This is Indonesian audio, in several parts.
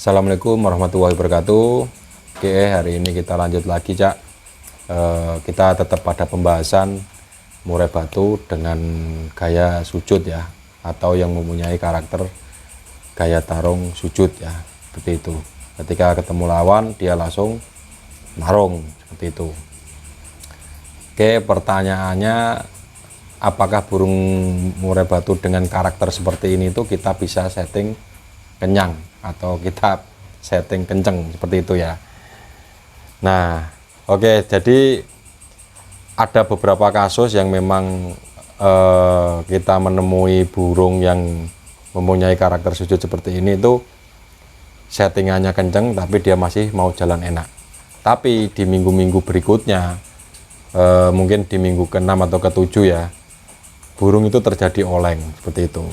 Assalamualaikum warahmatullahi wabarakatuh. Oke, hari ini kita lanjut lagi, Cak. Kita tetap pada pembahasan murai batu dengan gaya sujud ya, atau yang mempunyai karakter gaya tarung sujud ya, seperti itu. Ketika ketemu lawan, dia langsung narung, seperti itu. Oke, pertanyaannya, apakah burung murai batu dengan karakter seperti ini itu kita bisa setting kenyang atau kita setting kenceng, seperti itu ya. Nah, oke, jadi ada beberapa kasus yang memang kita menemui burung yang mempunyai karakter sujud seperti ini itu settingannya kenceng tapi dia masih mau jalan enak. Tapi di minggu-minggu berikutnya, mungkin di minggu ke-6 atau ke-7 ya, burung itu terjadi oleng seperti itu.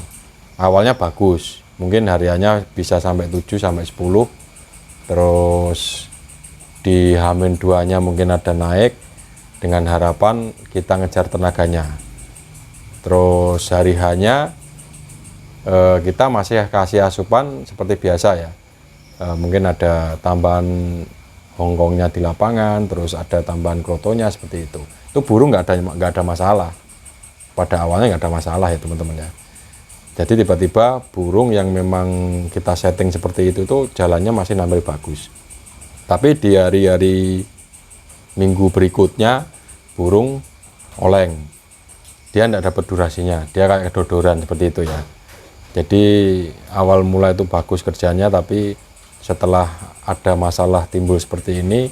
Awalnya bagus, mungkin hariannya bisa sampai 7 sampai 10, terus di H-2 nya mungkin ada naik, dengan harapan kita ngejar tenaganya. Terus hari H-nya kita masih kasih asupan seperti biasa ya, mungkin ada tambahan hongkongnya di lapangan, terus ada tambahan krotonya, seperti itu. Itu burung nggak ada masalah, pada awalnya nggak ada masalah ya teman-teman ya. Jadi tiba-tiba burung yang memang kita setting seperti itu tuh jalannya masih nampil bagus. Tapi di hari-hari minggu berikutnya burung oleng, dia tidak dapat durasinya, dia kayak kedodoran seperti itu ya. Jadi awal mula itu bagus kerjanya, tapi setelah ada masalah timbul seperti ini,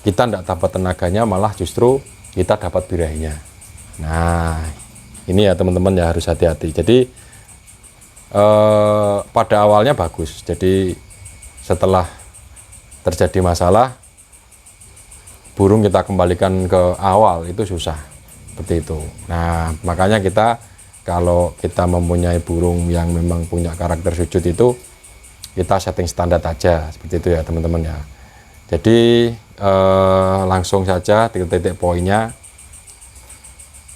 kita tidak dapat tenaganya, malah justru kita dapat birahinya. Nah, ini ya teman-teman ya, harus hati-hati. Jadi pada awalnya bagus, jadi setelah terjadi masalah burung kita kembalikan ke awal itu susah, seperti itu. Nah, makanya kita kalau kita mempunyai burung yang memang punya karakter sujud itu kita setting standar aja, seperti itu ya teman-teman ya. Jadi langsung saja titik-titik poinnya.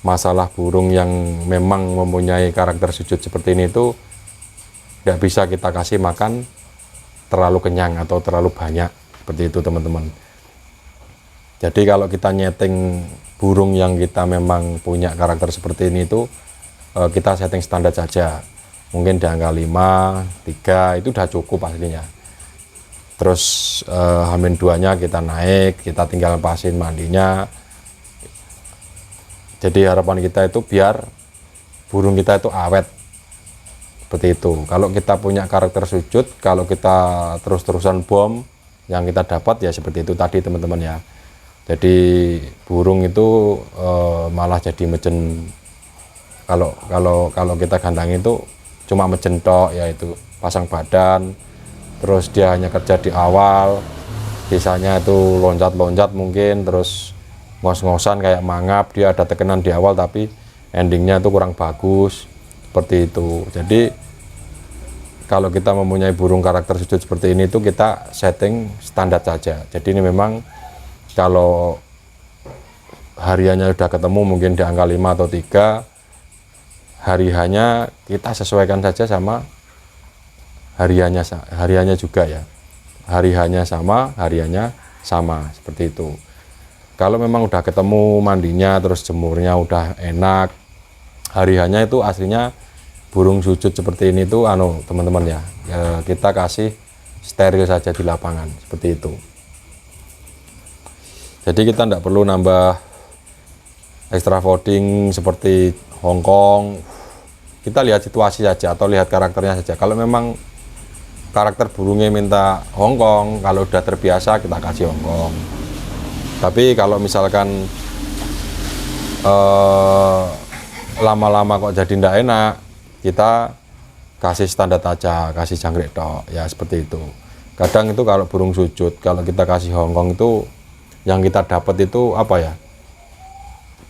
Masalah burung yang memang mempunyai karakter sujud seperti ini itu tidak bisa kita kasih makan terlalu kenyang atau terlalu banyak, seperti itu teman-teman. Jadi kalau kita nyeting burung yang kita memang punya karakter seperti ini itu kita setting standar saja, mungkin di angka 5, 3 itu udah cukup aslinya. Terus H-2 nya kita naik, kita tinggal pasin mandinya. Jadi harapan kita itu biar burung kita itu awet, seperti itu. Kalau kita punya karakter sujud, kalau kita terus-terusan bom, yang kita dapat ya seperti itu tadi teman-teman ya. Jadi burung itu malah jadi mejen. Kalau kita gandang itu cuma mejen tok, yaitu pasang badan, terus dia hanya kerja di awal, sisanya itu loncat-loncat mungkin, terus ngos-ngosan kayak mangap, dia ada tekanan di awal tapi endingnya itu kurang bagus, seperti itu. Jadi kalau kita mempunyai burung karakter sujud seperti ini itu kita setting standar saja. Jadi ini memang kalau hariannya udah ketemu mungkin di angka 5 atau 3, hari hanya kita sesuaikan saja sama hariannya juga ya. Hari hanya sama, hariannya sama, seperti itu. Kalau memang udah ketemu mandinya, terus jemurnya udah enak, hariannya itu aslinya burung sujud seperti ini tuh teman-teman ya, kita kasih steril saja di lapangan, seperti itu. Jadi kita tidak perlu nambah extra fooding seperti Hongkong. Kita lihat situasi saja atau lihat karakternya saja. Kalau memang karakter burungnya minta Hongkong, kalau udah terbiasa kita kasih Hongkong. Tapi kalau misalkan lama-lama kok jadi tidak enak, kita kasih standar aja, kasih jangkrik tok ya, seperti itu. Kadang itu kalau burung sujud, kalau kita kasih Hongkong itu yang kita dapat itu apa ya,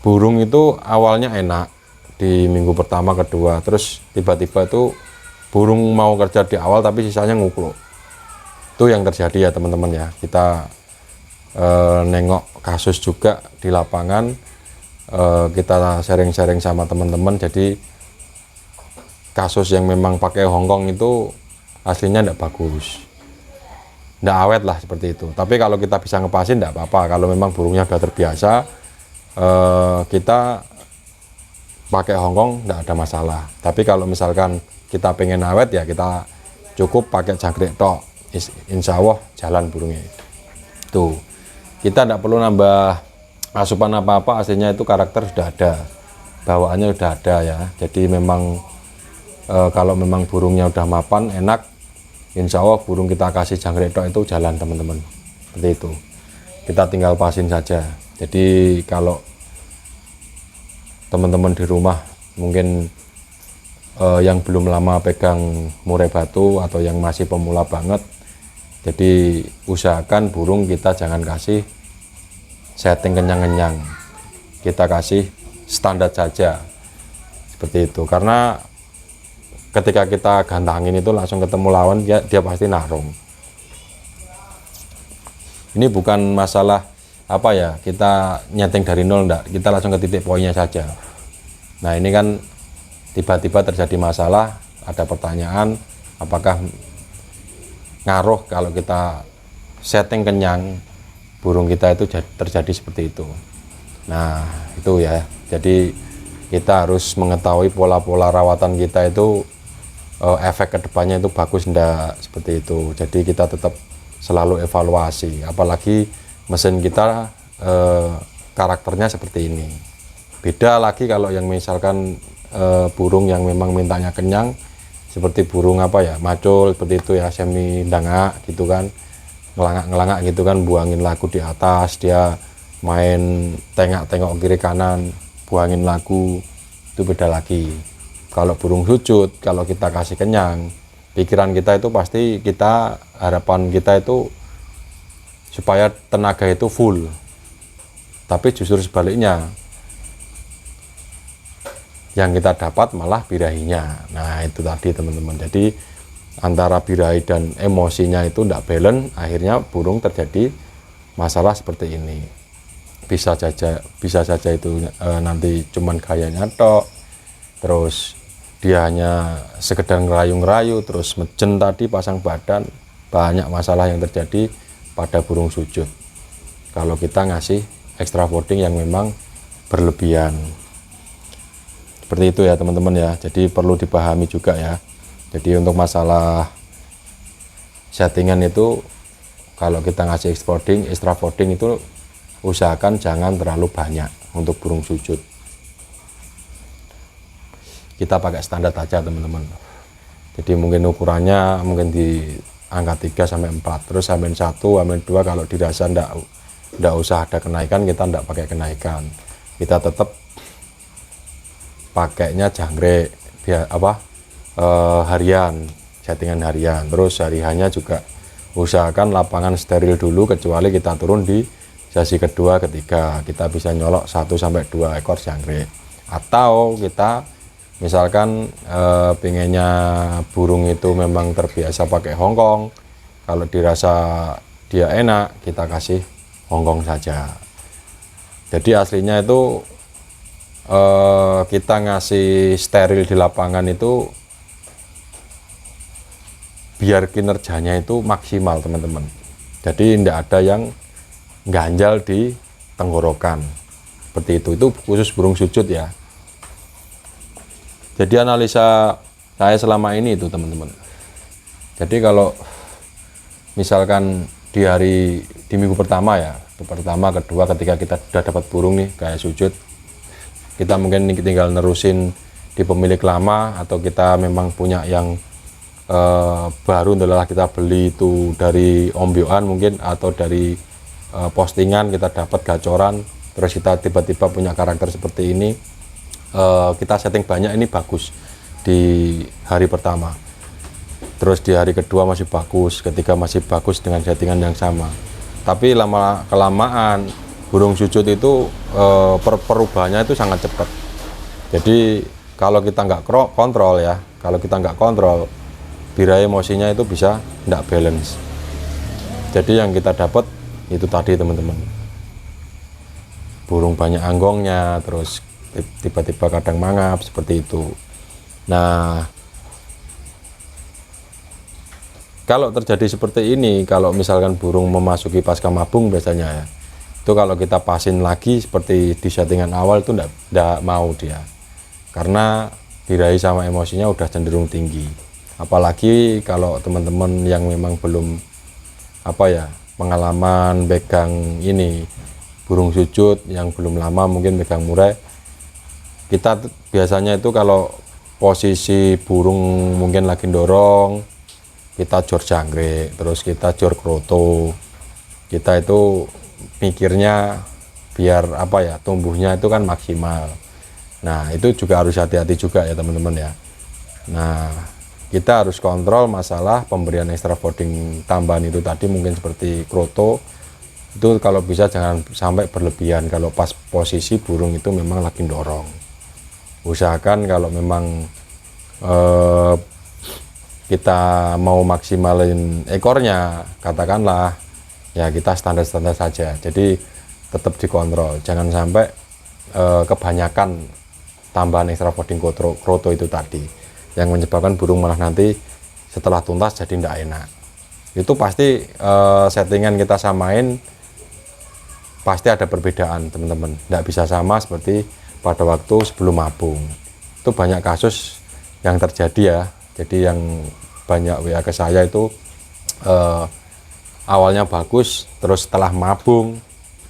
burung itu awalnya enak di minggu pertama kedua, terus tiba-tiba itu burung mau kerja di awal tapi sisanya ngukluk. Itu yang terjadi ya teman-teman ya. Kita nengok kasus juga di lapangan, kita sharing-sharing sama teman-teman. Jadi kasus yang memang pakai Hongkong itu aslinya tidak bagus, tidak awet lah seperti itu. Tapi kalau kita bisa ngepasin tidak apa-apa. Kalau memang burungnya sudah terbiasa, kita pakai Hongkong tidak ada masalah. Tapi kalau misalkan kita pengen awet ya kita cukup pakai jangkrik tok, insya Allah jalan burungnya. Tuh, kita tidak perlu nambah asupan apa-apa, aslinya itu karakter sudah ada, bawaannya sudah ada ya. Jadi memang kalau memang burungnya udah mapan enak, insya Allah burung kita kasih jangkrik tok itu jalan teman-teman. Seperti itu, kita tinggal pasin saja. Jadi kalau teman-teman di rumah mungkin yang belum lama pegang murai batu atau yang masih pemula banget, jadi usahakan burung kita jangan kasih setting kenyang-kenyang, kita kasih standar saja seperti itu. Karena ketika kita gantangin itu langsung ketemu lawan, dia pasti narung. Ini bukan masalah apa ya, kita nyeting dari nol, enggak, kita langsung ke titik poinnya saja. Nah ini kan tiba-tiba terjadi masalah, ada pertanyaan apakah ngaruh kalau kita setting kenyang, burung kita itu terjadi seperti itu. Nah itu ya, jadi kita harus mengetahui pola-pola rawatan kita itu efek kedepannya itu bagus enggak, seperti itu. Jadi kita tetap selalu evaluasi, apalagi mesin kita karakternya seperti ini. Beda lagi kalau yang misalkan burung yang memang mintanya kenyang, seperti burung apa ya, macul seperti itu ya, semi dangak gitu kan, ngelangak-ngelangak gitu kan, buangin lagu di atas, dia main tengok-tengok kiri kanan, buangin lagu, itu beda lagi. Kalau burung sujud, kalau kita kasih kenyang, pikiran kita itu pasti harapan kita itu supaya tenaga itu full. Tapi justru sebaliknya, yang kita dapat malah birahinya. Nah itu tadi teman-teman, jadi antara birahi dan emosinya itu tidak balance, akhirnya burung terjadi masalah seperti ini. Bisa saja itu nanti cuman gayanya tok, terus dia hanya sekedar ngerayu-ngerayu, terus mejen tadi pasang badan. Banyak masalah yang terjadi pada burung sujud kalau kita ngasih extra folding yang memang berlebihan. Seperti itu ya teman-teman ya, jadi perlu dipahami juga ya. Jadi untuk masalah settingan itu, kalau kita ngasih extra folding itu usahakan jangan terlalu banyak untuk burung sujud. Kita pakai standar aja teman-teman. Jadi mungkin ukurannya mungkin di angka 3 sampai 4, terus sampai 1, sampai 2 kalau dirasa ndak usah ada kenaikan, kita ndak pakai kenaikan. Kita tetap pakainya jangkrik harian, settingan harian. Terus hari-harinya juga usahakan lapangan steril dulu, kecuali kita turun di sesi kedua, ketiga kita bisa nyolok 1 sampai 2 ekor jangkrik. Atau kita misalkan pengennya burung itu memang terbiasa pakai Hongkong, kalau dirasa dia enak kita kasih Hongkong saja. Jadi aslinya itu kita ngasih steril di lapangan itu biar kinerjanya itu maksimal teman-teman. Jadi tidak ada yang ganjal di tenggorokan seperti itu khusus burung sujud ya. Jadi analisa saya selama ini itu teman-teman. Jadi kalau misalkan di minggu pertama ya, pertama, kedua, ketika kita sudah dapat burung nih kayak sujud, kita mungkin tinggal nerusin di pemilik lama, atau kita memang punya yang baru adalah kita beli itu dari ombyoan mungkin, atau dari postingan kita dapat gacoran, terus kita tiba-tiba punya karakter seperti ini, kita setting banyak, ini bagus di hari pertama, terus di hari kedua masih bagus, ketiga masih bagus dengan settingan yang sama. Tapi lama kelamaan burung sujud itu perubahannya itu sangat cepat. Jadi kalau kita nggak kontrol ya, birahi emosinya itu bisa nggak balance. Jadi yang kita dapat itu tadi teman-teman, burung banyak anggongnya, terus tiba-tiba kadang mangap seperti itu. Nah Kalau terjadi seperti ini, kalau misalkan burung memasuki pasca mabung biasanya ya, itu kalau kita pasin lagi seperti di settingan awal itu enggak mau dia, karena birahi sama emosinya udah cenderung tinggi. Apalagi kalau teman-teman yang memang belum pengalaman pegang ini burung sujud, yang belum lama mungkin pegang murai, kita biasanya itu kalau posisi burung mungkin lagi dorong, kita jor jangkrik, terus kita jor kroto, kita itu mikirnya biar tumbuhnya itu kan maksimal. Nah itu juga harus hati-hati juga ya teman-teman ya. Nah kita harus kontrol masalah pemberian extra fooding tambahan itu tadi, mungkin seperti kroto itu kalau bisa jangan sampai berlebihan kalau pas posisi burung itu memang lagi dorong. Usahakan kalau memang kita mau maksimalin ekornya, katakanlah ya kita standar-standar saja, jadi tetap dikontrol, jangan sampai kebanyakan tambahan extra fooding kroto itu tadi yang menyebabkan burung malah nanti setelah tuntas jadi tidak enak. Itu pasti settingan kita samain pasti ada perbedaan teman-teman, tidak bisa sama seperti pada waktu sebelum mabung. Itu banyak kasus yang terjadi ya. Jadi yang banyak WA ke saya itu awalnya bagus, terus setelah mabung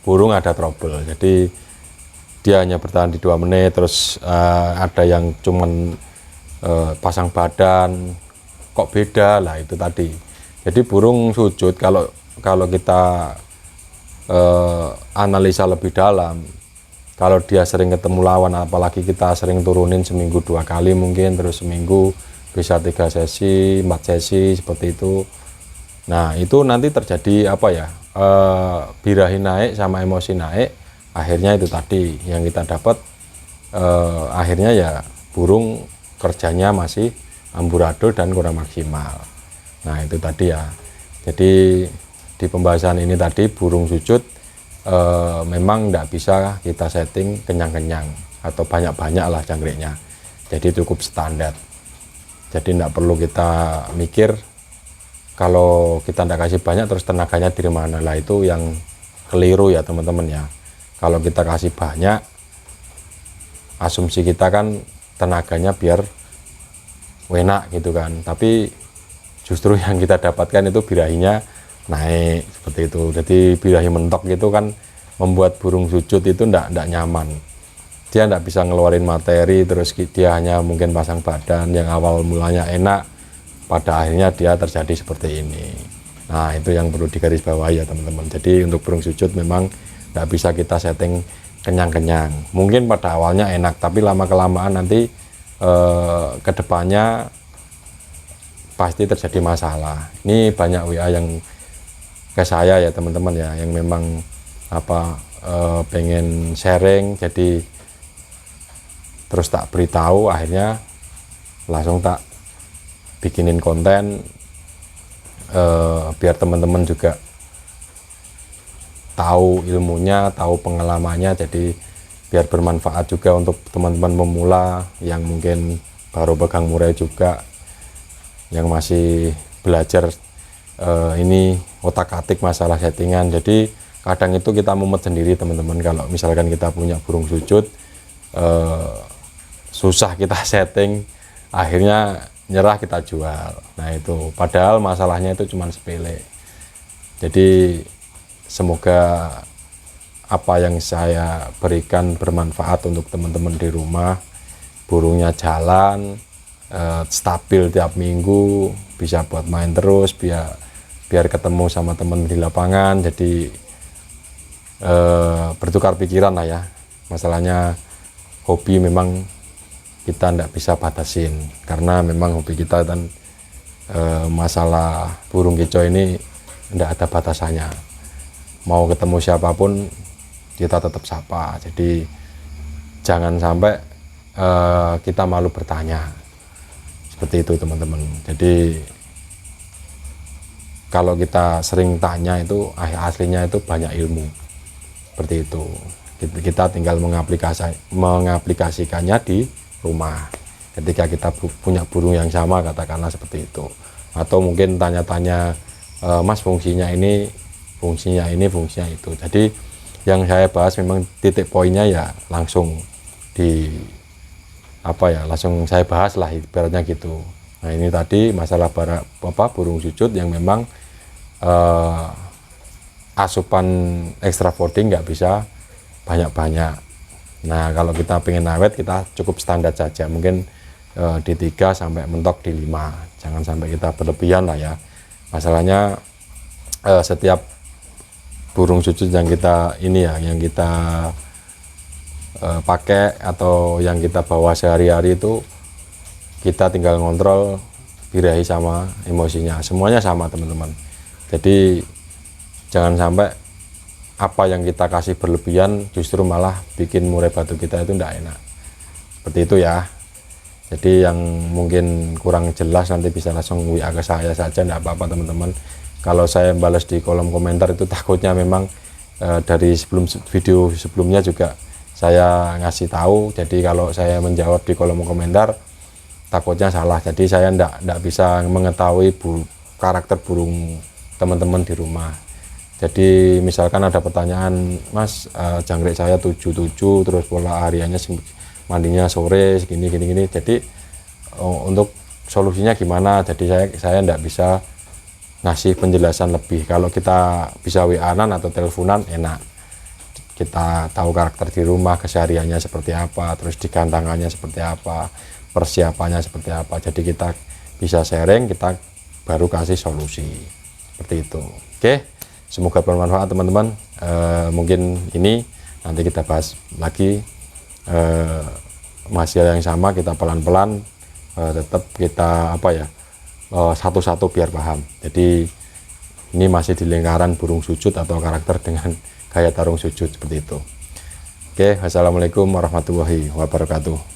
burung ada trouble. Jadi dia hanya bertahan di 2 menit, terus ada yang cuman pasang badan, kok beda lah itu tadi. Jadi burung sujud kalau kita analisa lebih dalam, kalau dia sering ketemu lawan, apalagi kita sering turunin seminggu 2 kali mungkin, terus seminggu bisa 3 sesi, 4 sesi seperti itu. Nah itu nanti terjadi birahi naik sama emosi naik, akhirnya itu tadi yang kita dapat, akhirnya ya burung kerjanya masih amburadul dan kurang maksimal. Nah itu tadi ya. Jadi di pembahasan ini tadi burung sujud memang tidak bisa kita setting kenyang-kenyang atau banyak-banyak lah jangkriknya, jadi cukup standar. Jadi tidak perlu kita mikir kalau kita tidak kasih banyak terus tenaganya dari mana, lah itu yang keliru ya teman-teman ya. Kalau kita kasih banyak, asumsi kita kan tenaganya biar enak gitu kan, tapi justru yang kita dapatkan itu birahinya naik seperti itu. Jadi birahi mentok gitu kan membuat burung sujud itu tidak nyaman, dia tidak bisa ngeluarin materi, terus dia hanya mungkin pasang badan yang awal mulanya enak, pada akhirnya dia terjadi seperti ini. Nah itu yang perlu digarisbawahi ya teman-teman. Jadi untuk burung sujud memang tidak bisa kita setting kenyang-kenyang. Mungkin pada awalnya enak, tapi lama-kelamaan nanti kedepannya pasti terjadi masalah. Ini banyak WA yang ke saya ya teman-teman ya, yang memang pengen sharing, jadi terus tak beritahu, akhirnya langsung tak bikinin konten biar teman-teman juga tahu ilmunya, tahu pengalamannya, jadi biar bermanfaat juga untuk teman-teman pemula yang mungkin baru pegang murai juga, yang masih belajar ini otak-atik masalah settingan. Jadi kadang itu kita mumet sendiri teman-teman, kalau misalkan kita punya burung sujud susah kita setting, akhirnya nyerah kita jual. Nah itu padahal masalahnya itu cuma sepele. Jadi semoga apa yang saya berikan bermanfaat untuk teman-teman di rumah, burungnya jalan stabil tiap minggu, bisa buat main terus, biar ketemu sama teman di lapangan, jadi bertukar pikiran lah ya. Masalahnya hobi memang kita tidak bisa batasin, karena memang hobi kita kan masalah burung kicau ini tidak ada batasannya, mau ketemu siapapun kita tetap sapa. Jadi jangan sampai kita malu bertanya seperti itu teman-teman. Jadi kalau kita sering tanya itu aslinya itu banyak ilmu seperti itu. Kita tinggal mengaplikasikannya di rumah. ketika kita punya burung yang sama, katakanlah seperti itu. Atau mungkin tanya-tanya, Mas fungsinya ini, fungsinya ini, fungsinya itu. Jadi yang saya bahas memang titik poinnya ya langsung langsung saya bahas lah ibaratnya gitu. Nah ini tadi masalah burung sujud yang memang asupan extra fooding nggak bisa banyak-banyak. Nah kalau kita pengen awet, kita cukup standar saja, mungkin di 3 sampai mentok di 5, jangan sampai kita berlebihan lah ya. Masalahnya setiap burung sujud yang kita pakai atau yang kita bawa sehari-hari itu, kita tinggal ngontrol birahi sama emosinya, semuanya sama teman-teman. Jadi jangan sampai apa yang kita kasih berlebihan justru malah bikin murai batu kita itu tidak enak, seperti itu ya. Jadi yang mungkin kurang jelas nanti bisa langsung WA ke saya saja, tidak apa-apa teman-teman. Kalau saya balas di kolom komentar itu takutnya memang dari video sebelumnya juga saya ngasih tahu, jadi kalau saya menjawab di kolom komentar takutnya salah, jadi saya tidak bisa mengetahui karakter burung teman-teman di rumah. Jadi misalkan ada pertanyaan, Mas jangkrik saya 77 terus pola hariannya mandinya sore segini gini, jadi untuk solusinya gimana, jadi saya tidak bisa ngasih penjelasan lebih. Kalau kita bisa WA-an atau teleponan enak, kita tahu karakter di rumah, kesehariannya seperti apa, terus di gantangannya seperti apa, persiapannya seperti apa. Jadi kita bisa sharing, kita baru kasih solusi seperti itu. Oke, semoga bermanfaat teman-teman. Mungkin ini nanti kita bahas lagi masih yang sama, kita pelan-pelan tetap kita satu-satu biar paham. Jadi ini masih di lingkaran burung sujud atau karakter dengan gaya tarung sujud seperti itu. Oke, wassalamualaikum warahmatullahi wabarakatuh.